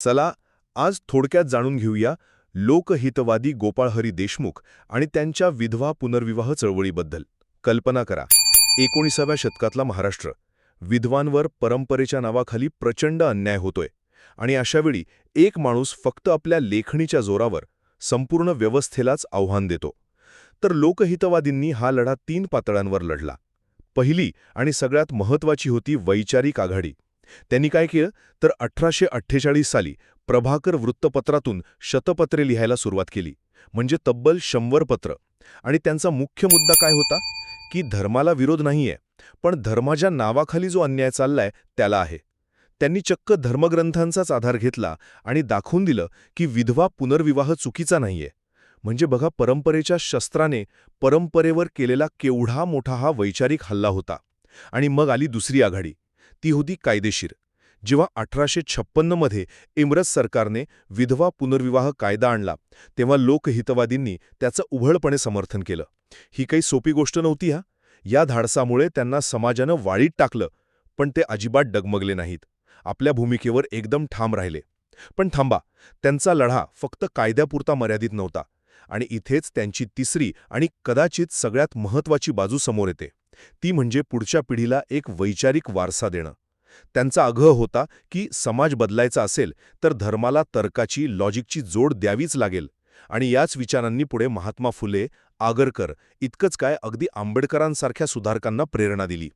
चला आज थोडक्यात जाणून घेऊया लोकहितवादी गोपाळहरी देशमुख आणि त्यांच्या विधवा पुनर्विवाह चळवळीबद्दल. कल्पना करा, 19व्या शतकातला महाराष्ट्र. विधवांवर परंपरेच्या नावाखाली प्रचंड अन्याय होतोय आणि अशावेळी एक माणूस फक्त आपल्या लेखणीच्या जोरावर संपूर्ण व्यवस्थेलाच आव्हान देतो. तर लोकहितवादींनी हा लढा 3 पातळ्यांवर लढला. पहिली आणि सगळ्यात महत्त्वाची होती वैचारिक आघाडी. त्यांनी काय केलं तर 1848 साली प्रभाकर वृत्तपत्रातून शतपत्रे लिहायला सुरुवात केली, म्हणजे तब्बल 100 पत्र. आणि त्यांचा मुख्य मुद्दा काय होता की धर्माला विरोध नाहीये, पण धर्माच्या नावाखाली जो अन्याय चाललाय त्याला आहे. त्यांनी चक्क धर्मग्रंथांचाच आधार घेतला आणि दाखवून दिलं की विधवा पुनर्विवाह चुकीचा नाहीये. म्हणजे बघा, परंपरेच्या शस्त्राने परंपरेवर केलेला केवढा मोठा हा वैचारिक हल्ला होता. आणि मग आली दुसरी आघाडी. ती होती कायदेशीर. जेव्हा 1856 मध्ये इंग्रज सरकारने विधवा पुनर्विवाह कायदा आणला, तेव्हा लोकहितवादींनी त्याचं उघडपणे समर्थन केलं. ही काही सोपी गोष्ट नव्हती हा. या धाडसामुळे त्यांना समाजानं वाळीत टाकलं, पण ते अजिबात डगमगले नाहीत. आपल्या भूमिकेवर एकदम ठाम राहिले. पण थांबा, त्यांचा लढा फक्त कायद्यापुरता मर्यादित नव्हता. आणि इथेच त्यांची तिसरी आणि कदाचित सगळ्यात महत्त्वाची बाजू समोर येते. ती म्हणजे पुढच्या पिढीला एक वैचारिक वारसा देणं. त्यांचा आग्रह होता की समाज बदलायचा असेल तर धर्माला तर्काची, लॉजिकची जोड द्यावीच लागेल. आणि याच विचारांनी पुढे महात्मा फुले, आगरकर, इतकंच काय अगदी आंबेडकरांसारख्या सुधारकांना प्रेरणा दिली.